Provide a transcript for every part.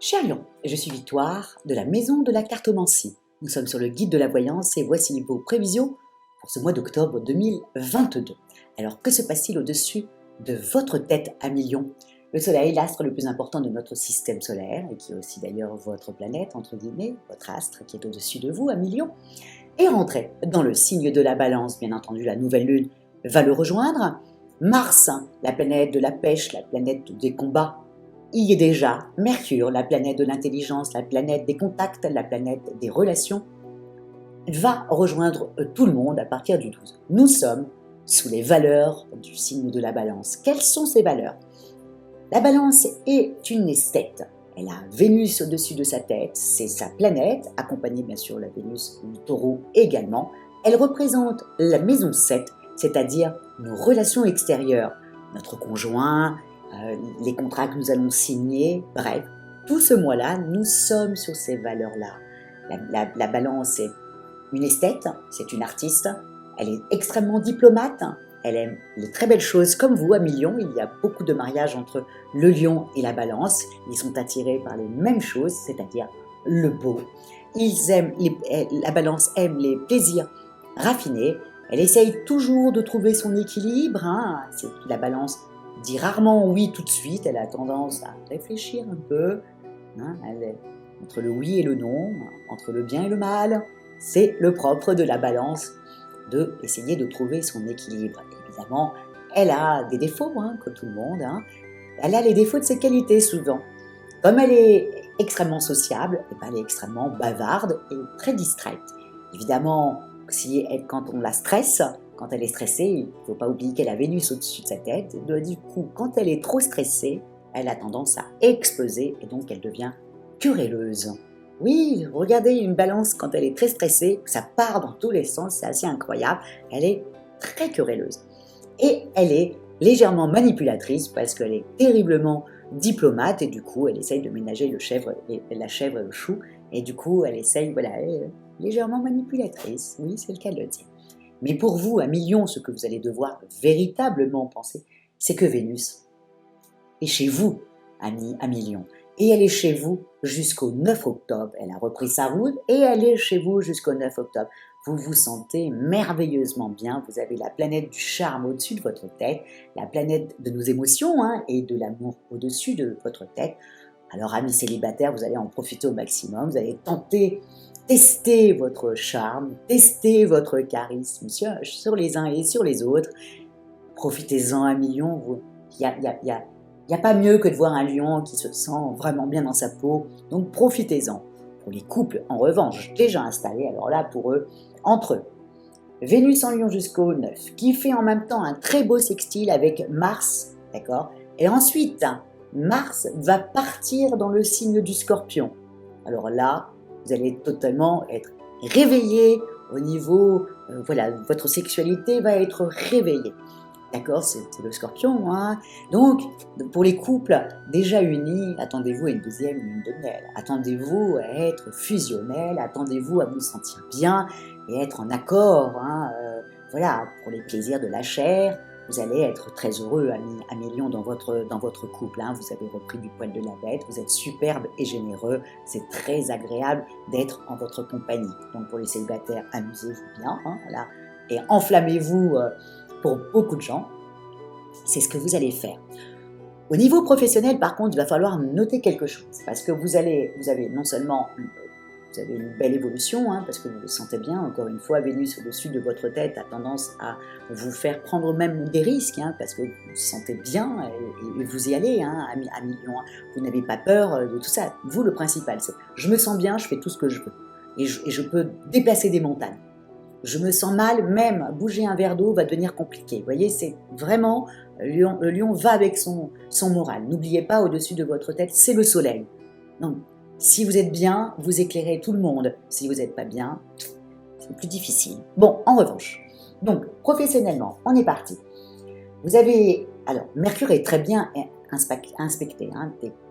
Cher Lion, je suis Victoire de la Maison de la Cartomancie. Nous sommes sur le guide de la voyance et voici vos prévisions pour ce mois d'octobre 2022. Alors que se passe-t-il au-dessus de votre tête à Lion? Le Soleil, l'astre le plus important de notre système solaire, et qui est aussi d'ailleurs votre planète, entre guillemets, votre astre qui est au-dessus de vous à Lion, est rentré dans le signe de la Balance. Bien entendu, la nouvelle lune va le rejoindre. Mars, la planète de la pêche, la planète des combats, y est déjà. Mercure, la planète de l'intelligence, la planète des contacts, la planète des relations, va rejoindre tout le monde à partir du 12. Nous sommes sous les valeurs du signe de la Balance. Quelles sont ces valeurs? La Balance est une esthète. Elle a Vénus au-dessus de sa tête, c'est sa planète, accompagnée bien sûr de la Vénus du Taureau également. Elle représente la maison 7, c'est-à-dire nos relations extérieures, notre conjoint, les contrats que nous allons signer, bref. Tout ce mois-là, nous sommes sur ces valeurs-là. La Balance est une esthète, c'est une artiste, elle est extrêmement diplomate, elle aime les très belles choses comme vous à Lion. Il y a beaucoup de mariages entre le Lion et la Balance. Ils sont attirés par les mêmes choses, c'est-à-dire le beau. La Balance aime les plaisirs raffinés. Elle essaye toujours de trouver son équilibre. La Balance dit rarement oui tout de suite. Elle a tendance à réfléchir un peu. Elle est entre le oui et le non, entre le bien et le mal. C'est le propre de la Balance d'essayer de trouver son équilibre. Évidemment, elle a des défauts, comme tout le monde. Elle a les défauts de ses qualités souvent. Comme elle est extrêmement sociable, elle est extrêmement bavarde et très distraite. Évidemment, quand on la stresse, quand elle est stressée, il ne faut pas oublier qu'elle a Vénus au-dessus de sa tête. Du coup, quand elle est trop stressée, elle a tendance à exploser et donc elle devient querelleuse. Oui, regardez une Balance quand elle est très stressée, ça part dans tous les sens, c'est assez incroyable. Elle est très querelleuse. Et elle est légèrement manipulatrice parce qu'elle est terriblement diplomate et du coup elle essaye de ménager la chèvre et le chou et du coup elle essaye, elle est légèrement manipulatrice, oui c'est le cas de le dire. Mais pour vous, à Lion, ce que vous allez devoir véritablement penser, c'est que Vénus est chez vous, à Lion. Et elle est chez vous jusqu'au 9 octobre. Elle a repris sa route et elle est chez vous jusqu'au 9 octobre. Vous vous sentez merveilleusement bien. Vous avez la planète du charme au-dessus de votre tête, la planète de nos émotions et de l'amour au-dessus de votre tête. Alors, amis célibataires, vous allez en profiter au maximum. Vous allez tester votre charme, tester votre charisme sur les uns et sur les autres. Profitez-en à Lion. Il n'y a pas mieux que de voir un lion qui se sent vraiment bien dans sa peau, donc profitez-en. Pour les couples, en revanche, déjà installés, alors là, pour eux, entre eux, Vénus en Lion jusqu'au 9, qui fait en même temps un très beau sextile avec Mars, d'accord? Et ensuite, Mars va partir dans le signe du Scorpion. Alors là, vous allez totalement être réveillé au niveau, votre sexualité va être réveillée. D'accord, c'est le Scorpion. Donc, pour les couples déjà unis, attendez-vous à une deuxième lune de miel. Attendez-vous à être fusionnel, attendez-vous à vous sentir bien et être en accord. Pour les plaisirs de la chair, vous allez être très heureux, amis Lion, dans votre couple. Vous avez repris du poil de la bête, vous êtes superbe et généreux. C'est très agréable d'être en votre compagnie. Donc, pour les célibataires, amusez-vous bien. Et enflammez-vous. Pour beaucoup de gens, c'est ce que vous allez faire. Au niveau professionnel, par contre, il va falloir noter quelque chose, parce que vous avez non seulement une belle évolution, parce que vous le sentez bien, encore une fois, Vénus au-dessus de votre tête a tendance à vous faire prendre même des risques, parce que vous vous sentez bien et vous y allez, amis Lion, vous n'avez pas peur de tout ça. Vous, le principal, c'est je me sens bien, je fais tout ce que je veux, et je peux déplacer des montagnes. Je me sens mal, même bouger un verre d'eau va devenir compliqué. Vous voyez, c'est vraiment, le lion va avec son moral. N'oubliez pas, au-dessus de votre tête, c'est le soleil. Donc, si vous êtes bien, vous éclairez tout le monde. Si vous n'êtes pas bien, c'est plus difficile. Bon, en revanche, donc, professionnellement, on est parti. Alors, Mercure est très bien inspecté.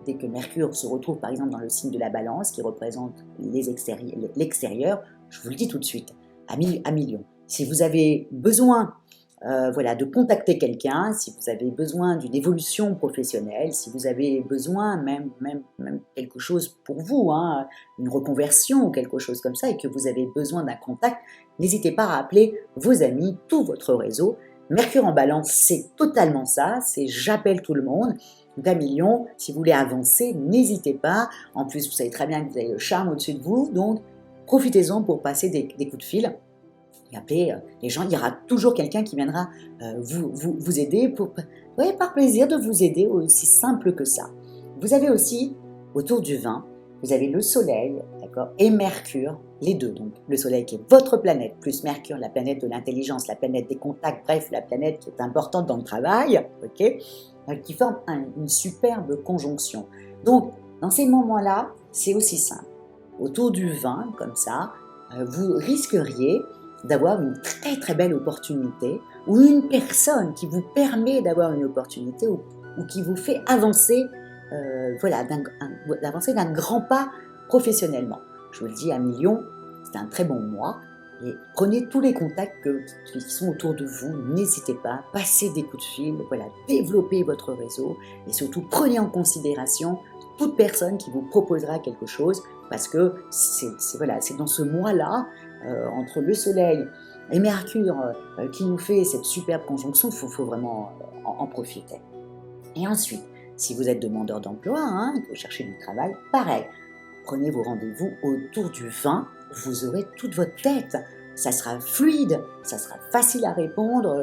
Dès que Mercure se retrouve, par exemple, dans le signe de la Balance, qui représente l'extérieur, je vous le dis tout de suite, à Lion. Si vous avez besoin voilà, de contacter quelqu'un si vous avez besoin d'une évolution professionnelle, si vous avez besoin même quelque chose pour vous, hein, une reconversion ou quelque chose comme ça, et que vous avez besoin d'un contact, n'hésitez pas à appeler vos amis, tout votre réseau. Mercure en balance, c'est totalement ça, c'est j'appelle tout le monde. Donc 1 million, si vous voulez avancer, n'hésitez pas. En plus, vous savez très bien que vous avez le charme au-dessus de vous, donc profitez-en pour passer des coups de fil. Et appeler les gens, il y aura toujours quelqu'un qui viendra vous aider, par plaisir de vous aider, aussi simple que ça. Vous avez aussi, autour du 20, vous avez le Soleil, d'accord, et Mercure, les deux. Donc le Soleil qui est votre planète, plus Mercure, la planète de l'intelligence, la planète des contacts, bref, la planète qui est importante dans le travail, ok, qui forme une superbe conjonction. Donc, dans ces moments-là, c'est aussi simple. Autour du 20, comme ça, vous risqueriez d'avoir une très très belle opportunité, ou une personne qui vous permet d'avoir une opportunité, ou qui vous fait avancer, d'avancer d'un grand pas professionnellement. Je vous le dis, 1 million, c'est un très bon mois, et prenez tous les contacts qui sont autour de vous, n'hésitez pas, passez des coups de fil, voilà, développez votre réseau, et surtout prenez en considération toute personne qui vous proposera quelque chose, parce que c'est dans ce mois-là, entre le Soleil et Mercure qui nous fait cette superbe conjonction, il faut vraiment en profiter. Et ensuite, si vous êtes demandeur d'emploi, que vous cherchez du travail, pareil, prenez vos rendez-vous autour du 20, vous aurez toute votre tête. Ça sera fluide, ça sera facile à répondre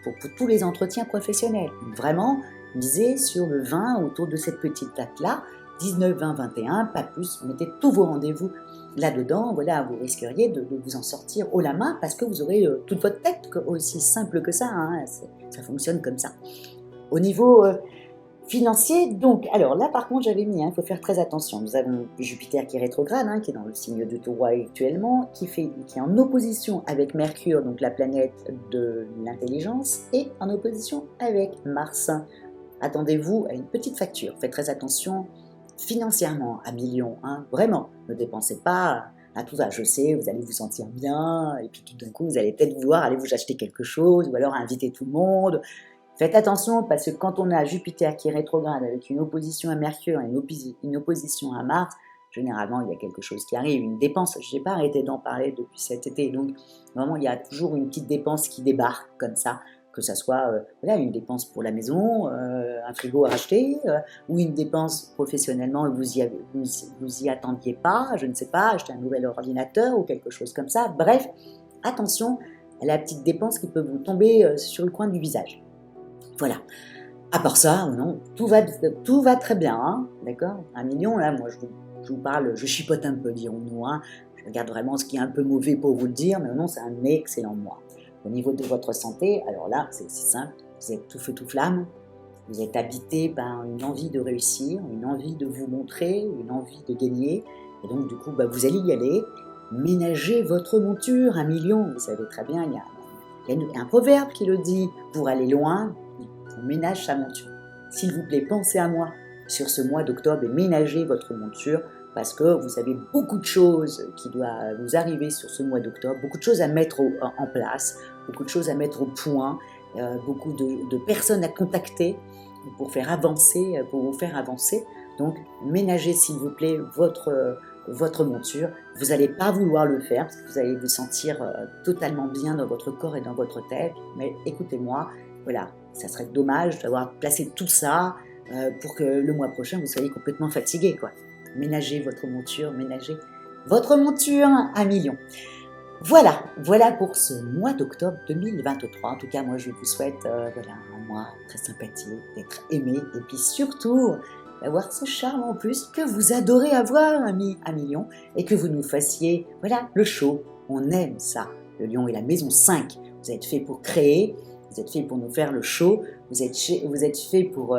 pour tous les entretiens professionnels. Donc vraiment, misez sur le 20 autour de cette petite date-là, 19, 20, 21, pas plus, mettez tous vos rendez-vous là-dedans, voilà, vous risqueriez de vous en sortir haut la main parce que vous aurez toute votre tête, aussi simple que ça, ça fonctionne comme ça. Au niveau financier, donc, alors là par contre j'avais mis, il faut faire très attention, nous avons Jupiter qui est rétrograde, qui est dans le signe de Taureau actuellement, qui est en opposition avec Mercure, donc la planète de l'intelligence, et en opposition avec Mars. Attendez-vous à une petite facture, faites très attention financièrement, 1 million, vraiment, ne dépensez pas à tout ça. Je sais, vous allez vous sentir bien, et puis tout d'un coup, vous allez peut-être vouloir aller vous acheter quelque chose, ou alors inviter tout le monde. Faites attention, parce que quand on a Jupiter qui est rétrograde avec une opposition à Mercure et une opposition à Mars, généralement, il y a quelque chose qui arrive, une dépense. Je n'ai pas arrêté d'en parler depuis cet été, donc vraiment, il y a toujours une petite dépense qui débarque comme ça, que ça soit une dépense pour la maison, un frigo à racheter, ou une dépense professionnellement, vous y attendiez pas, je ne sais pas, acheter un nouvel ordinateur ou quelque chose comme ça. Bref, attention à la petite dépense qui peut vous tomber sur le coin du visage. Voilà. À part ça, non, tout va très bien, d'accord. 1 million, là, moi, je vous parle, je chipote un peu, dirons-nous. Je regarde vraiment ce qui est un peu mauvais pour vous le dire, mais non, c'est un excellent mois. Au niveau de votre santé, alors là, c'est aussi simple, vous êtes tout feu, tout flamme, vous êtes habité par une envie de réussir, une envie de vous montrer, une envie de gagner, et donc du coup, vous allez y aller, ménagez votre monture, 1 million, vous savez très bien, il y a un proverbe qui le dit, pour aller loin, on ménage sa monture. S'il vous plaît, pensez à moi sur ce mois d'octobre et ménagez votre monture, parce que vous avez beaucoup de choses qui doivent vous arriver sur ce mois d'octobre, beaucoup de choses à mettre en place, beaucoup de choses à mettre au point, beaucoup de personnes à contacter pour vous faire avancer. Donc, ménagez s'il vous plaît votre monture. Vous n'allez pas vouloir le faire, parce que vous allez vous sentir totalement bien dans votre corps et dans votre tête, mais écoutez-moi, voilà, ça serait dommage d'avoir placé tout ça pour que le mois prochain vous soyez complètement fatigué, quoi. Ménagez votre monture, 1 million. Voilà pour ce mois d'octobre 2023. En tout cas, moi, je vous souhaite un mois très sympathique, d'être aimé, et puis surtout d'avoir ce charme en plus que vous adorez avoir, 1 million, et que vous nous fassiez, le show. On aime ça. Le lion est la maison 5. Vous êtes fait pour créer. Vous êtes fait pour nous faire le show, vous êtes fait pour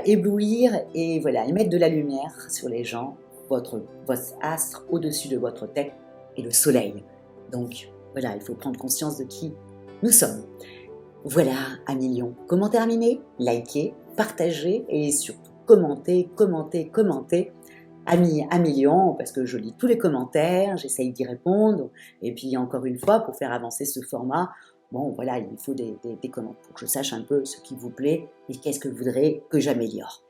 éblouir et mettre de la lumière sur les gens, votre astre au-dessus de votre tête et le soleil. Donc il faut prendre conscience de qui nous sommes. Voilà, 1 million. Comment terminer? Likez, partagez et surtout commentez. 1 million, parce que je lis tous les commentaires, j'essaye d'y répondre. Et puis encore une fois, pour faire avancer ce format, Bon, voilà, il faut des commandes pour que je sache un peu ce qui vous plaît et qu'est-ce que vous voudrez que j'améliore.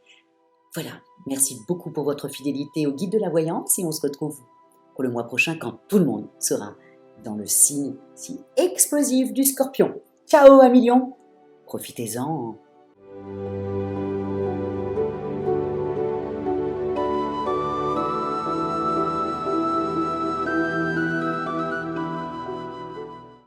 Voilà, merci beaucoup pour votre fidélité au guide de la voyance et on se retrouve pour le mois prochain quand tout le monde sera dans le signe si explosif du Scorpion. Ciao à millions, profitez-en.